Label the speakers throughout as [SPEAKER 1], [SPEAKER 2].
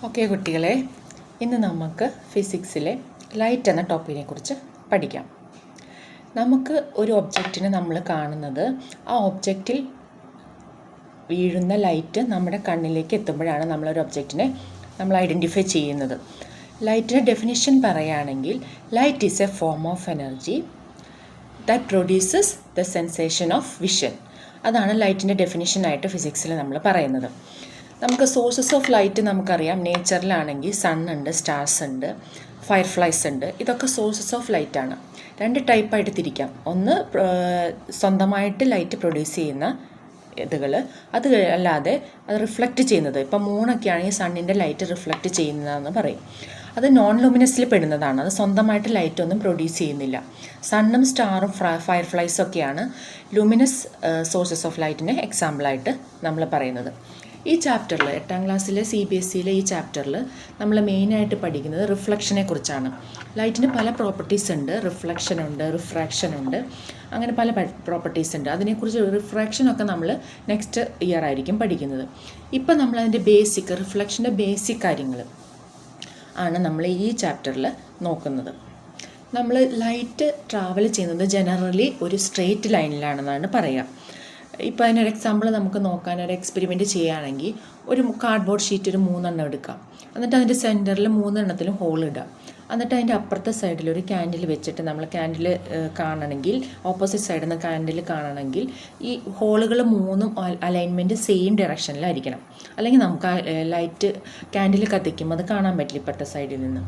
[SPEAKER 1] Okay കുട്ടികളെ, ഇന്ന് നമുക്ക് ഫിസിക്സിലെ ലൈറ്റ് എന്ന ടോപ്പിക്കിനെ കുറിച്ച് പഠിക്കാം. നമുക്ക് ഒരു ഒബ്ജക്റ്റിനെ നമ്മൾ കാണുന്നത് ആ ഒബ്ജക്റ്റിൽ വീഴുന്ന ലൈറ്റ് നമ്മുടെ കണ്ണിലേക്ക് എത്തുമ്പോഴാണ് നമ്മളൊരു ഒബ്ജക്റ്റിനെ നമ്മൾ ഐഡൻറ്റിഫൈ ചെയ്യുന്നത്. ലൈറ്റിൻ്റെ ഡെഫിനിഷൻ പറയുകയാണെങ്കിൽ light is A form of energy that produces the sensation of vision. അതാണ് ലൈറ്റിൻ്റെ ഡെഫിനിഷനായിട്ട് ഫിസിക്സിൽ നമ്മൾ പറയുന്നത്. നമുക്ക് സോഴ്സസ് ഓഫ് ലൈറ്റ് നമുക്കറിയാം. നേച്ചറിലാണെങ്കിൽ സൺ ഉണ്ട്, സ്റ്റാർസ് ഉണ്ട്, ഫയർഫ്ലൈസ് ഉണ്ട്. ഇതൊക്കെ സോഴ്സസ് ഓഫ് ലൈറ്റാണ്. രണ്ട് ടൈപ്പായിട്ട് തിരിക്കാം. ഒന്ന് സ്വന്തമായിട്ട് ലൈറ്റ് പ്രൊഡ്യൂസ് ചെയ്യുന്ന ഇതുകൾ, അത് അല്ലാതെ അത് റിഫ്ലക്റ്റ് ചെയ്യുന്നത്. ഇപ്പം മൂണൊക്കെ ആണെങ്കിൽ സണ്ണിൻ്റെ ലൈറ്റ് റിഫ്ലക്റ്റ് ചെയ്യുന്നതെന്ന് പറയും. അത് നോൺ ലൂമിനസിൽ പെടുന്നതാണ്. അത് സ്വന്തമായിട്ട് ലൈറ്റൊന്നും പ്രൊഡ്യൂസ് ചെയ്യുന്നില്ല. സണ്ണും സ്റ്റാറും ഫയർഫ്ലൈസും ഒക്കെയാണ് ലൂമിനസ് സോഴ്സസ് ഓഫ് ലൈറ്റിന് എക്സാമ്പിളായിട്ട് നമ്മൾ പറയുന്നത്. ഈ ചാപ്റ്ററിൽ 8ാം ക്ലാസ്സിലെ CBSEയിലെ ഈ ചാപ്റ്ററിൽ നമ്മൾ മെയിനായിട്ട് പഠിക്കുന്നത് റിഫ്ലക്ഷനെ കുറിച്ചാണ്. ലൈറ്റിന് പല പ്രോപ്പർട്ടീസ് ഉണ്ട്. റിഫ്ലക്ഷൻ ഉണ്ട്, റിഫ്രാക്ഷൻ ഉണ്ട്, അങ്ങനെ പല പ്രോപ്പർട്ടീസ് ഉണ്ട്. അതിനെക്കുറിച്ച് റിഫ്രാക്ഷനൊക്കെ നമ്മൾ നെക്സ്റ്റ് ഇയർ ആയിരിക്കും പഠിക്കുന്നത്. ഇപ്പം നമ്മളതിൻ്റെ റിഫ്ലക്ഷൻ്റെ ബേസിക് കാര്യങ്ങൾ ആണ് നമ്മൾ ഈ ചാപ്റ്ററിൽ നോക്കുന്നത്. നമ്മൾ ലൈറ്റ് ട്രാവൽ ചെയ്യുന്നത് ജനറലി ഒരു സ്ട്രെയിറ്റ് ലൈനിലാണെന്നാണ് പറയുക. ഇപ്പോൾ അതിനൊരു എക്സാമ്പിൾ നമുക്ക് നോക്കാൻ ഒരു എക്സ്പെരിമെൻറ്റ് ചെയ്യുകയാണെങ്കിൽ ഒരു കാർഡ്ബോർഡ് ഷീറ്റ് ഒരു 3 എടുക്കാം. എന്നിട്ട് അതിൻ്റെ സെൻറ്ററിൽ 3 ഹോൾ ഇടാം. എന്നിട്ട് അതിൻ്റെ അപ്പുറത്തെ സൈഡിൽ ഒരു ക്യാൻഡിൽ വെച്ചിട്ട് നമ്മൾ ക്യാൻഡിൽ കാണണമെങ്കിൽ, ഓപ്പോസിറ്റ് സൈഡിൽ നിന്ന് ക്യാൻഡിൽ കാണണമെങ്കിൽ ഈ ഹോളുകൾ 3 അലൈൻമെൻറ്റ് സെയിം ഡയറക്ഷനിലായിരിക്കണം. അല്ലെങ്കിൽ നമുക്ക് ലൈറ്റ് ക്യാൻഡിൽ കത്തിക്കുമ്പോൾ അത് കാണാൻ പറ്റില്ല. ഇപ്പുറത്തെ സൈഡിൽ നിന്ന്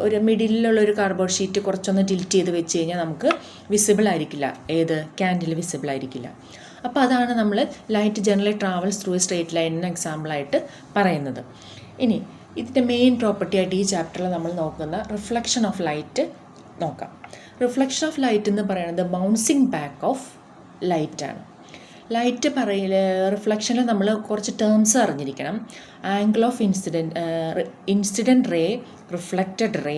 [SPEAKER 1] ഒരു മിഡിലുള്ളൊരു കാർഡ്ബോർഡ് ഷീറ്റ് കുറച്ചൊന്ന് ടിൽറ്റ് ചെയ്ത് വെച്ച് കഴിഞ്ഞാൽ നമുക്ക് വിസിബിൾ ആയിരിക്കില്ല. ക്യാൻഡിൽ വിസിബിൾ ആയിരിക്കില്ല. അപ്പോൾ അതാണ് നമ്മൾ light generally travels through A straight ലൈനിന് എക്സാമ്പിളായിട്ട് പറയുന്നത്. ഇനി ഇതിൻ്റെ മെയിൻ പ്രോപ്പർട്ടി ആയിട്ട് ഈ ചാപ്റ്ററിൽ നമ്മൾ നോക്കുന്ന റിഫ്ലക്ഷൻ ഓഫ് ലൈറ്റ് നോക്കാം. റിഫ്ലക്ഷൻ ഓഫ് ലൈറ്റ് എന്ന് പറയുന്നത് ബൗൺസിങ് ബാക്ക് ഓഫ് ലൈറ്റാണ്. ലൈറ്റ് റിഫ്ലക്ഷനിൽ നമ്മൾ കുറച്ച് ടേംസ് അറിഞ്ഞിരിക്കണം. Angle of incident ray, reflected ray,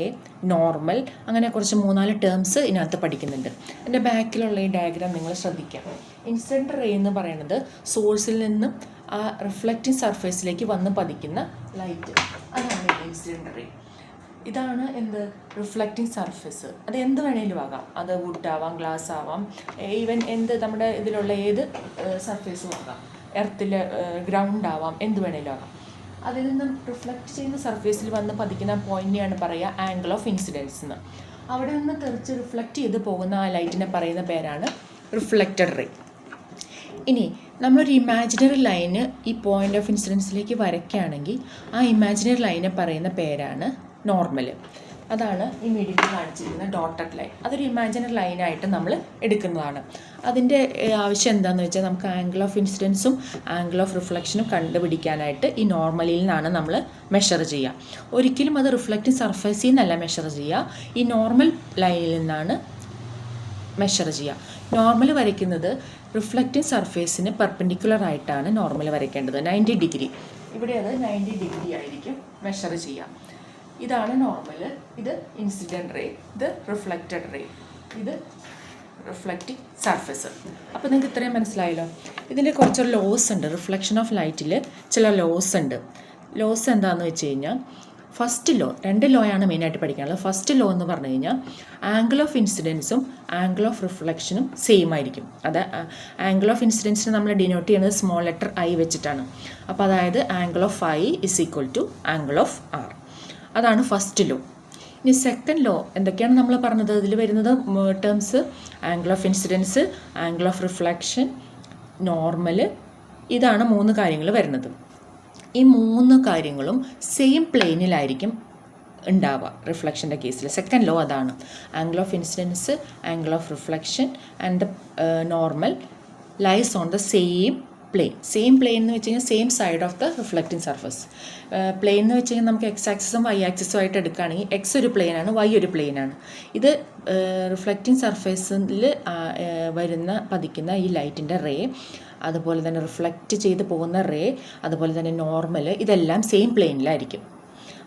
[SPEAKER 1] normal, അങ്ങനെ കുറച്ച് 3-4 ടേംസ് ഇതിനകത്ത് പഠിക്കുന്നുണ്ട്. എൻ്റെ ബാക്കിലുള്ള ഈ ഡയഗ്രാം നിങ്ങൾ ശ്രദ്ധിക്കാം. ഇൻസിഡൻറ്റ് റേ എന്ന് പറയുന്നത് സോഴ്സിൽ നിന്നും ആ റിഫ്ലക്റ്റിംഗ് സർഫേസിലേക്ക് വന്ന് പതിക്കുന്ന ലൈറ്റ്, അതാണ് ഇൻസിഡൻറ്റ് റേ. ഇതാണ് റിഫ്ലക്റ്റിംഗ് സർഫേസ്. അത് എന്ത് വേണേലും ആകാം. അത് വുഡ് ആവാം, ഗ്ലാസ് ആവാം, ഈവൻ നമ്മുടെ ഇതിലുള്ള ഏത് സർഫേസും ആകാം. എർത്തിൽ ഗ്രൗണ്ട് ആവാം, എന്ത് വേണേലും ആകാം. അതിൽ നിന്നും റിഫ്ലക്റ്റ് ചെയ്യുന്ന സർഫേസിൽ വന്ന് പതിക്കുന്ന പോയിന്റിനെയാണ് പറയുക ആംഗിൾ ഓഫ് ഇൻസിഡൻസ് എന്ന്. അവിടെ നിന്ന് തെറിച്ച് റിഫ്ലക്റ്റ് ചെയ്ത് പോകുന്ന ആ ലൈറ്റിനെ പറയുന്ന പേരാണ് റിഫ്ലക്റ്റഡ് റേ. ഇനി നമ്മളൊരു ഇമാജിനറി ലൈന് ഈ പോയിന്റ് ഓഫ് ഇൻസിഡൻസിലേക്ക് വരയ്ക്കുകയാണെങ്കിൽ ആ ഇമാജിനറി ലൈനെ പറയുന്ന പേരാണ് നോർമൽ. അതാണ് ഈ മീഡിയത്തിൽ കാണിച്ചിരിക്കുന്ന ഡോട്ടഡ് ലൈൻ. അതൊരു ഇമാജിനറി ലൈനായിട്ട് നമ്മൾ എടുക്കുന്നതാണ്. അതിൻ്റെ ആവശ്യം എന്താണെന്ന് വെച്ചാൽ നമുക്ക് ആംഗിൾ ഓഫ് ഇൻസിഡൻസും ആംഗിൾ ഓഫ് റിഫ്ലക്ഷനും കണ്ടുപിടിക്കാനായിട്ട് ഈ നോർമലിൽ നിന്നാണ് നമ്മൾ മെഷർ ചെയ്യുക. ഒരിക്കലും അത് റിഫ്ലക്റ്റിംഗ് സർഫേസിൽ നിന്നല്ല മെഷർ ചെയ്യുക, ഈ നോർമൽ ലൈനിൽ നിന്നാണ് മെഷർ ചെയ്യുക. നോർമൽ വരയ്ക്കുന്നത് റിഫ്ലക്റ്റിംഗ് സർഫേസിന് പെർപെൻഡിക്കുലർ ആയിട്ടാണ് നോർമൽ വരയ്ക്കേണ്ടത്. 90 ഡിഗ്രി. ഇവിടെ അത് 90 ഡിഗ്രി ആയിരിക്കും മെഷർ ചെയ്യുക. ഇതാണ് നോർമൽ, ഇത് ഇൻസിഡൻറ്റ് റേ, ഇത് റിഫ്ലക്റ്റഡ് റേ, ഇത് റിഫ്ലക്റ്റിംഗ് സർഫേസ്. അപ്പോൾ നിങ്ങൾക്ക് ഇത്രയും മനസ്സിലായല്ലോ. ഇതിൽ കുറച്ച് ലോസ് ഉണ്ട്. റിഫ്ലക്ഷൻ ഓഫ് ലൈറ്റിൽ ചില ലോസ് ഉണ്ട്. ലോസ് എന്താണെന്ന് വെച്ച് കഴിഞ്ഞാൽ, ഫസ്റ്റ് ലോ, 2 ലോയാണ് മെയിനായിട്ട് പഠിക്കാനുള്ളത്. ഫസ്റ്റ് ലോ എന്ന് പറഞ്ഞു കഴിഞ്ഞാൽ ആംഗിൾ ഓഫ് ഇൻസിഡൻസും ആംഗിൾ ഓഫ് റിഫ്ലക്ഷനും സെയിം ആയിരിക്കും. അത് ആംഗിൾ ഓഫ് ഇൻസിഡൻസിന് നമ്മൾ ഡിനോട്ട് ചെയ്യുന്നത് സ്മോൾ ലെറ്റർ I വെച്ചിട്ടാണ്. അപ്പോൾ അതായത് angle of I is equal to angle of R. അതാണ് ഫസ്റ്റ് ലോ. ഇനി സെക്കൻഡ് ലോ എന്തൊക്കെയാണ് നമ്മൾ പറഞ്ഞത്? ഇതിൽ വരുന്നത് terms angle of incidence, angle of reflection, normal. ഇതാണ് 3 കാര്യങ്ങൾ വരുന്നത്. ഈ 3 കാര്യങ്ങളും സെയിം പ്ലെയിനിലായിരിക്കും ഉണ്ടാവുക. റിഫ്ലക്ഷൻ്റെ കേസിൽ സെക്കൻഡ് ലോ അതാണ്. Angle of incidence, angle of reflection and normal lies on the same plane. Same plane എന്ന് വെച്ച് കഴിഞ്ഞാൽ same side of the reflecting surface. Plane എന്ന് വെച്ച് കഴിഞ്ഞാൽ നമുക്ക് X ആക്സിസും Y ആക്സിസും ആയിട്ട് എടുക്കുകയാണെങ്കിൽ X ഒരു പ്ലെയിനാണ്, Y ഒരു പ്ലെയിനാണ്. ഇത് റിഫ്ലക്റ്റിംഗ് സർഫേസിൽ പതിക്കുന്ന ഈ ലൈറ്റിൻ്റെ റേ, അതുപോലെ തന്നെ റിഫ്ലക്റ്റ് ചെയ്ത് പോകുന്ന റേ, അതുപോലെ തന്നെ നോർമൽ, ഇതെല്ലാം സെയിം പ്ലെയിനിലായിരിക്കും.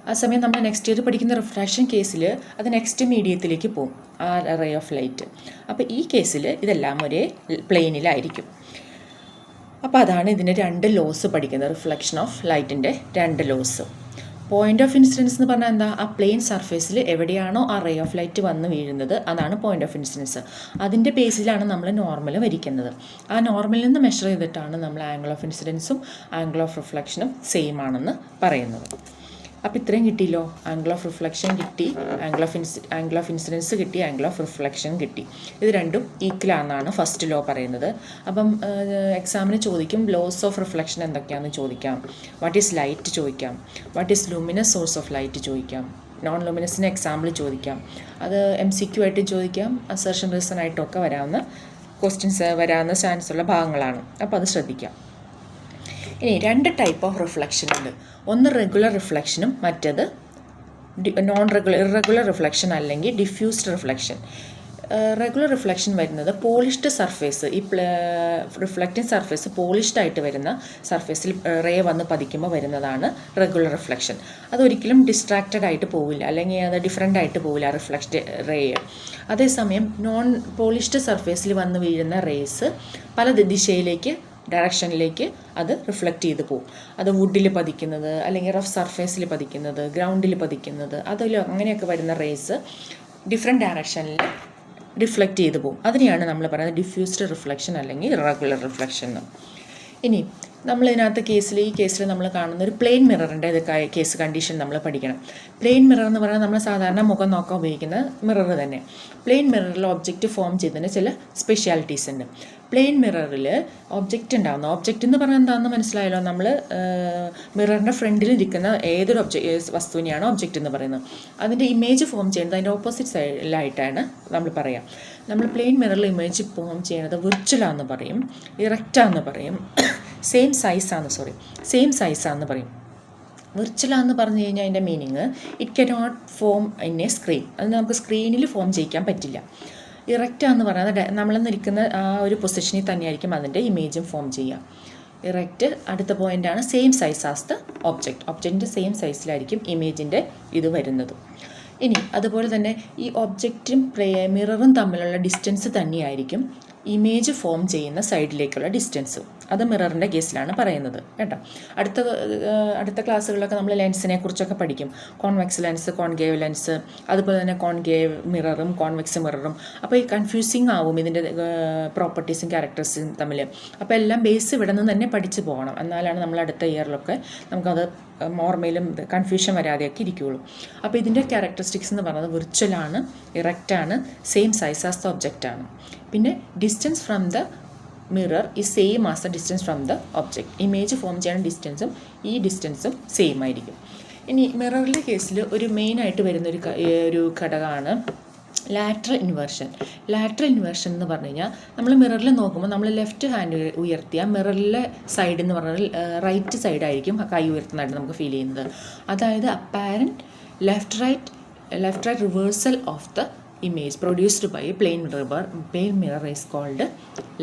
[SPEAKER 1] ആ സമയം നമ്മൾ നെക്സ്റ്റ് ഇയർ പഠിക്കുന്ന റിഫ്രാക്ഷൻ കേസിൽ അത് നെക്സ്റ്റ് മീഡിയത്തിലേക്ക് പോകും, ആ റേ ഓഫ് ലൈറ്റ്. അപ്പോൾ ഈ കേസിൽ ഇതെല്ലാം ഒരേ പ്ലെയിനിലായിരിക്കും. അപ്പോൾ അതാണ് ഇതിൻ്റെ 2 ലോസ് പഠിക്കുന്നത്, റിഫ്ലക്ഷൻ ഓഫ് ലൈറ്റിൻ്റെ 2 ലോസ്. പോയിൻ്റ് ഓഫ് ഇൻസിഡൻസ് എന്ന് പറഞ്ഞാൽ എന്താ? ആ പ്ലെയിൻ സർഫേസിൽ എവിടെയാണോ ആ റേ ഓഫ് ലൈറ്റ് വന്ന് വീഴുന്നത് അതാണ് പോയിൻ്റ് ഓഫ് ഇൻസിഡൻസ്. അതിൻ്റെ ബേസിലാണ് നമ്മൾ നോർമൽ വരിക്കുന്നത്. ആ നോർമലിൽ നിന്ന് മെഷർ ചെയ്തിട്ടാണ് നമ്മൾ ആംഗിൾ ഓഫ് ഇൻസിഡൻസും ആംഗിൾ ഓഫ് റിഫ്ലക്ഷനും സെയിം ആണെന്ന് പറയുന്നത്. അപ്പോൾ ഇത്രയും കിട്ടിയല്ലോ. ആംഗിൾ ഓഫ് റിഫ്ലക്ഷൻ കിട്ടി, ആംഗിൾ ഓഫ് ഇൻസിഡൻസ് കിട്ടി, ആംഗിൾ ഓഫ് റിഫ്ലക്ഷൻ കിട്ടി. ഇത് രണ്ടും ഈക്വൽ ആണെന്നാണ് ഫസ്റ്റ് ലോ പറയുന്നത്. അപ്പം എക്സാമിന് ചോദിക്കും ലോസ് ഓഫ് റിഫ്ലക്ഷൻ എന്തൊക്കെയാണെന്ന് ചോദിക്കാം, വാട്ട് ഈസ് ലൈറ്റ് ചോദിക്കാം, what is luminous source of light ചോദിക്കാം, നോൺ ലൂമിനസിന് എക്സാമ്പിൾ ചോദിക്കാം, അത് MCQ ആയിട്ട് ചോദിക്കാം, അസർഷൻ റീസൺ ആയിട്ടൊക്കെ വരാവുന്ന ക്വസ്റ്റ്യൻസ് വരാവുന്ന ചാൻസ് ഉള്ള ഭാഗങ്ങളാണ്. അപ്പോൾ അത് ശ്രദ്ധിക്കാം. ഇനി 2 ടൈപ്പ് ഓഫ് റിഫ്ലക്ഷൻ ഉണ്ട്. ഒന്ന് റെഗുലർ റിഫ്ലക്ഷനും മറ്റത് ഇറഗുലർ റിഫ്ലക്ഷൻ അല്ലെങ്കിൽ ഡിഫ്യൂസ്ഡ് റിഫ്ലക്ഷൻ. റെഗുലർ റിഫ്ലക്ഷൻ വരുന്നത് പോളിഷ്ഡ് സർഫേസ്, ഈ റിഫ്ലക്റ്റിംഗ് സർഫേസ് പോളിഷ്ഡ് ആയിട്ട് വരുന്ന സർഫേസിൽ റേ വന്ന് പതിക്കുമ്പോൾ വരുന്നതാണ് റെഗുലർ റിഫ്ലക്ഷൻ. അതൊരിക്കലും ഡിസ്ട്രാക്റ്റഡ് ആയിട്ട് പോവില്ല, അല്ലെങ്കിൽ അത് ഡിഫറെൻ്റ് ആയിട്ട് പോവില്ല റിഫ്ലക്റ്റ് റേ. അതേസമയം നോൺ പോളിഷ്ഡ് സർഫേസിൽ വന്ന് വീഴുന്ന റേസ് പല ദിശയിലേക്ക് ഡയറക്ഷനിലേക്ക് അത് റിഫ്ലക്റ്റ് ചെയ്ത് പോകും. അത് വുഡിൽ പതിക്കുന്നത്, അല്ലെങ്കിൽ റഫ് സർഫേസിൽ പതിക്കുന്നത്, ഗ്രൗണ്ടിൽ പതിക്കുന്നത്, അതിൽ അങ്ങനെയൊക്കെ വരുന്ന റേസ് ഡിഫറെൻറ്റ് ഡയറക്ഷനിൽ റിഫ്ലക്റ്റ് ചെയ്ത് പോകും. അതിനെയാണ് നമ്മൾ പറയുന്നത് ഡിഫ്യൂസ്ഡ് റിഫ്ലക്ഷൻ അല്ലെങ്കിൽ റെഗുലർ റിഫ്ലക്ഷൻ എന്ന്. ഇനി നമ്മളിതിനകത്ത് ഈ കേസിൽ നമ്മൾ കാണുന്ന ഒരു പ്ലെയിൻ മിററിൻ്റെ കേസ് കണ്ടീഷൻ നമ്മൾ പഠിക്കണം. പ്ലെയിൻ മിറർ എന്ന് പറഞ്ഞാൽ നമ്മൾ സാധാരണ മുഖം നോക്കാൻ ഉപയോഗിക്കുന്ന മിറർ തന്നെ. പ്ലെയിൻ മിററിൽ ഒബ്ജക്റ്റ് ഫോം ചെയ്യുന്നതിന് ചില സ്പെഷ്യാലിറ്റീസ് ഉണ്ട്. പ്ലെയിൻ മിററിൽ ഒബ്ജക്റ്റ് ഒബ്ജക്റ്റ് എന്ന് പറഞ്ഞാൽ എന്താണെന്ന് മനസ്സിലായല്ലോ. നമ്മൾ മിററിൻ്റെ ഫ്രണ്ടിലിരിക്കുന്ന ഏതൊരു വസ്തുവിനെയാണ് ഒബ്ജക്റ്റ് എന്ന് പറയുന്നത്. അതിൻ്റെ ഇമേജ് ഫോം ചെയ്യുന്നത് അതിൻ്റെ ഓപ്പോസിറ്റ് സൈഡിലായിട്ടാണ് നമ്മൾ പറയാം. നമ്മൾ പ്ലെയിൻ മിററിൽ ഇമേജ് ഫോം ചെയ്യുന്നത് വിർച്വലാന്ന് പറയും, ഇറക്റ്റാന്ന് പറയും, സെയിം സൈസാന്ന് പറയും. വിർച്വലാന്ന് പറഞ്ഞു കഴിഞ്ഞാൽ അതിൻ്റെ meaning it cannot form in A screen. അത് നമുക്ക് സ്ക്രീനിൽ ഫോം ചെയ്യിക്കാൻ പറ്റില്ല. ഇറക്റ്റാന്ന് പറയുന്നത് നമ്മൾ നിൽക്കുന്ന ആ ഒരു പൊസിഷനിൽ തന്നെയായിരിക്കും അതിൻ്റെ ഇമേജും ഫോം ചെയ്യുക. ഇറക്റ്റ് അടുത്ത പോയിൻ്റാണ് സെയിം സൈസ് ആസ് ദ ഒബ്ജക്റ്റിൻ്റെ സെയിം സൈസിലായിരിക്കും ഇമേജിൻ്റെ ഇത് വരുന്നത്. ഇനി അതുപോലെ തന്നെ ഈ ഒബ്ജക്റ്റും മിററും തമ്മിലുള്ള ഡിസ്റ്റൻസ് തന്നെയായിരിക്കും ഇമേജ് ഫോം ചെയ്യുന്ന സൈഡിലേക്കുള്ള ഡിസ്റ്റൻസും. അത് മിററിൻ്റെ കേസിലാണ് പറയുന്നത് കേട്ടോ. അടുത്ത ക്ലാസ്സുകളിലൊക്കെ നമ്മൾ ലെൻസിനെ കുറിച്ചൊക്കെ പഠിക്കും. കോൺവെക്സ് ലെൻസ്, കോൺകേവ് ലെൻസ്, അതുപോലെ തന്നെ കോൺകേവ് മിററും കോൺവെക്സ് മിററും. അപ്പോൾ ഈ കൺഫ്യൂസിങ് ആവും ഇതിൻ്റെ പ്രോപ്പർട്ടീസും ക്യാരക്ടേഴ്സും തമ്മിൽ. അപ്പോൾ എല്ലാം ബേസ് ഇവിടെ നിന്ന് തന്നെ പഠിച്ചു പോകണം. എന്നാലാണ് നമ്മൾ അടുത്ത ഇയറിലൊക്കെ നമുക്കത് ഓർമ്മയിലും കൺഫ്യൂഷൻ വരാതെയൊക്കെ ഇരിക്കുകയുള്ളൂ. അപ്പോൾ ഇതിൻ്റെ ക്യാരക്ടറിസ്റ്റിക്സ് എന്ന് പറയുന്നത് വിർച്വലാണ്, ഇറക്റ്റാണ്, സെയിം സൈസ് ആസ് ദ ഒബ്ജക്റ്റാണ്. പിന്നെ ഡിസ്റ്റൻസ് ഫ്രം ദ മിറർ ഈ same as the distance from the object. Image form ചെയ്യുന്ന ഡിസ്റ്റൻസും ഈ ഡിസ്റ്റൻസും സെയിം ആയിരിക്കും. ഇനി മിററിൻ്റെ കേസിൽ ഒരു മെയിനായിട്ട് വരുന്ന ഒരു ഘടകമാണ് ലാറ്ററൽ ഇൻവേർഷൻ. ലാറ്ററൽ ഇൻവേർഷൻ എന്ന് പറഞ്ഞു കഴിഞ്ഞാൽ നമ്മൾ മിററിൽ നോക്കുമ്പോൾ നമ്മൾ ലെഫ്റ്റ് ഹാൻഡ് ഉയർത്തിയാൽ മിററിലെ സൈഡ് എന്ന് പറഞ്ഞാൽ റൈറ്റ് സൈഡായിരിക്കും കൈ ഉയർത്തുന്നതായിട്ട് നമുക്ക് ഫീൽ ചെയ്യുന്നത്. അതായത് apparent left right reversal of the image produced by a plane mirror is called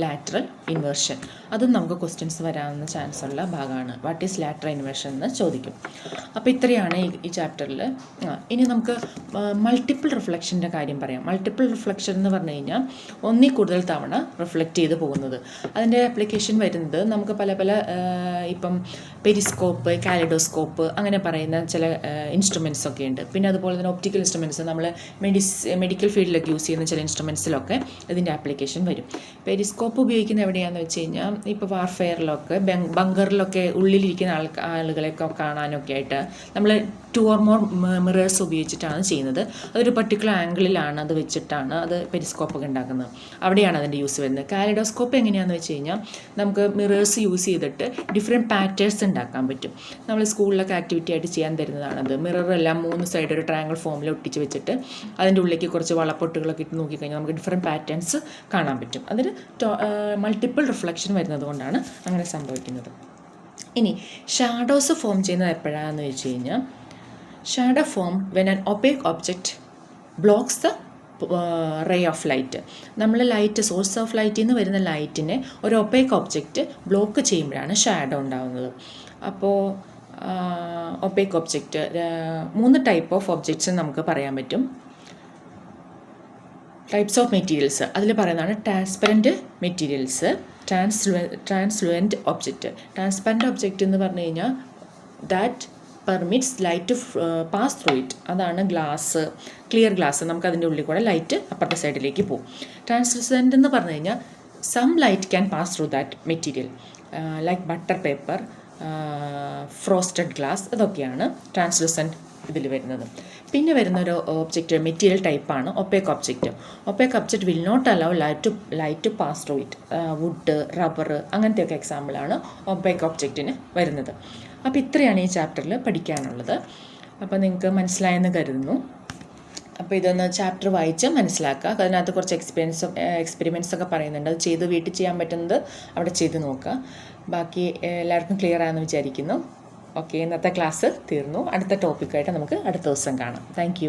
[SPEAKER 1] lateral inversion. അതും നമുക്ക് ക്വസ്റ്റ്യൻസ് വരാവുന്ന ചാൻസ് ഉള്ള ഭാഗമാണ്. വാട്ട് ഈസ് ലാറ്ററൽ ഇൻവേർഷൻ എന്ന് ചോദിക്കും. അപ്പോൾ ഇത്രയാണ് ഈ ചാപ്റ്ററിൽ. ഇനി നമുക്ക് മൾട്ടിപ്പിൾ റിഫ്ലക്ഷൻ്റെ കാര്യം പറയാം. മൾട്ടിപ്പിൾ റിഫ്ലക്ഷൻ എന്ന് പറഞ്ഞു കഴിഞ്ഞാൽ ഒന്നിൽ കൂടുതൽ തവണ റിഫ്ലക്റ്റ് ചെയ്ത് പോകുന്നത്. അതിൻ്റെ ആപ്ലിക്കേഷൻ വരുന്നത് നമുക്ക് പല ഇപ്പം പെരിസ്കോപ്പ്, കാലിഡോസ്കോപ്പ് അങ്ങനെ പറയുന്ന ചില ഇൻസ്ട്രുമെൻറ്റ്സ് ഒക്കെ ഉണ്ട്. പിന്നെ അതുപോലെ തന്നെ ഒപ്റ്റിക്കൽ ഇൻസ്ട്രുമെൻറ്റ്സ് നമ്മൾ മെഡിക്കൽ ഫീൽഡിലൊക്കെ യൂസ് ചെയ്യുന്ന ചില ഇൻസ്ട്രുമെൻറ്റ്സിലൊക്കെ ഇതിൻ്റെ ആപ്ലിക്കേഷൻ വരും. പെരിസ്കോപ്പ് ഉപയോഗിക്കുന്ന എവിടെയാണെന്ന് വെച്ച് കഴിഞ്ഞാൽ ഇപ്പോൾ വാർഫെയറിലൊക്കെ ബങ്കറിലൊക്കെ ഉള്ളിലിരിക്കുന്ന ആളുകളെയൊക്കെ കാണാനൊക്കെ ആയിട്ട് നമ്മൾ 2 or more മിറേഴ്സ് ഉപയോഗിച്ചിട്ടാണ് ചെയ്യുന്നത്. അതൊരു പർട്ടിക്കുലർ ആംഗിളിലാണ് അത് വെച്ചിട്ടാണ് അത് പെരിസ്കോപ്പൊക്കെ ഉണ്ടാക്കുന്നത്. അവിടെയാണ് അതിൻ്റെ യൂസ് വരുന്നത്. കാലിഡോസ്കോപ്പ് എങ്ങനെയാണെന്ന് വെച്ച് കഴിഞ്ഞാൽ നമുക്ക് മിറേഴ്സ് യൂസ് ചെയ്തിട്ട് ഡിഫറെൻറ്റ് പാറ്റേൺസ് ഉണ്ടാക്കാൻ പറ്റും. നമ്മൾ സ്കൂളിലൊക്കെ ആക്ടിവിറ്റി ആയിട്ട് ചെയ്യാൻ തരുന്നതാണത്. മിററെല്ലാം 3 സൈഡ് ഒരു ട്രയാങ്കിൾ ഫോമിൽ ഒട്ടിച്ച് വെച്ചിട്ട് അതിൻ്റെ ഉള്ളിലേക്ക് കുറച്ച് വളപ്പൊട്ടുകളൊക്കെ ഇട്ട് നോക്കിക്കഴിഞ്ഞാൽ നമുക്ക് ഡിഫറെൻറ്റ് പാറ്റേൺസ് കാണാൻ പറ്റും. അതിൽ മൾട്ടിപ്പിൾ റിഫ്ലക്ഷൻ വരുന്നത് കൊണ്ടാണ് അങ്ങനെ സംഭവിക്കുന്നത്. ഇനി ഷാഡോസ് ഫോം ചെയ്യുന്നത് എപ്പോഴാണെന്ന് വെച്ച് കഴിഞ്ഞാൽ shadow form when an opaque object blocks the ray of light. നമ്മൾ സോഴ്സ് ഓഫ് ലൈറ്റിൽ നിന്ന് വരുന്ന ലൈറ്റിനെ ഒരു ഒപേക്ക് ഒബ്ജക്റ്റ് ബ്ലോക്ക് ചെയ്യുമ്പോഴാണ് ഷാഡോ ഉണ്ടാകുന്നത്. അപ്പോൾ opaque object 3 type of objects നമുക്ക് പറയാൻ പറ്റും. ടൈപ്സ് ഓഫ് മെറ്റീരിയൽസ് അതിൽ പറയുന്നതാണ് transparent materials, translucent object. Transparent object എന്ന് പറഞ്ഞു കഴിഞ്ഞാൽ that permits light pass through it. അതാണ് ഗ്ലാസ്, ക്ലിയർ ഗ്ലാസ്. നമുക്ക് അതിൻ്റെ ഉള്ളിൽ കൂടെ ലൈറ്റ് അപ്പുറത്തെ സൈഡിലേക്ക് പോകും. ട്രാൻസ്ലുസൻറ്റ് എന്ന് പറഞ്ഞു കഴിഞ്ഞാൽ some light can pass through that material, like butter paper, frosted glass, അതൊക്കെയാണ് ട്രാൻസ്ലുസൻറ്റ് ഇതിൽ വരുന്നത്. പിന്നെ വരുന്നൊരു ഒബ്ജക്റ്റ് മെറ്റീരിയൽ ടൈപ്പാണ് opaque object. Opaque object will not allow light to pass through it. Wood, rubber, അങ്ങനത്തെയൊക്കെ എക്സാമ്പിളാണ് ഒപ്പേക്ക് ഒബ്ജക്റ്റിന് വരുന്നത്. അപ്പോൾ ഇത്രയാണ് ഈ ചാപ്റ്ററിൽ പഠിക്കാനുള്ളത്. അപ്പോൾ നിങ്ങൾക്ക് മനസ്സിലായെന്ന് കരുതുന്നു. അപ്പോൾ ഇതൊന്ന് ചാപ്റ്റർ വായിച്ച് മനസ്സിലാക്കുക. അതിനകത്ത് കുറച്ച് എക്സ്പെരിമെൻറ്റ്സ് ഒക്കെ പറയുന്നുണ്ട്. അത് ചെയ്ത് വീട്ടിൽ ചെയ്യാൻ പറ്റുന്നത് അവിടെ ചെയ്ത് നോക്കുക. ബാക്കി എല്ലാവർക്കും ക്ലിയർ ആണെന്ന് വിചാരിക്കുന്നു. ഓക്കെ, ഇന്നത്തെ ക്ലാസ് തീർന്നു. അടുത്ത ടോപ്പിക്കായിട്ട് നമുക്ക് അടുത്ത ദിവസം കാണാം. താങ്ക്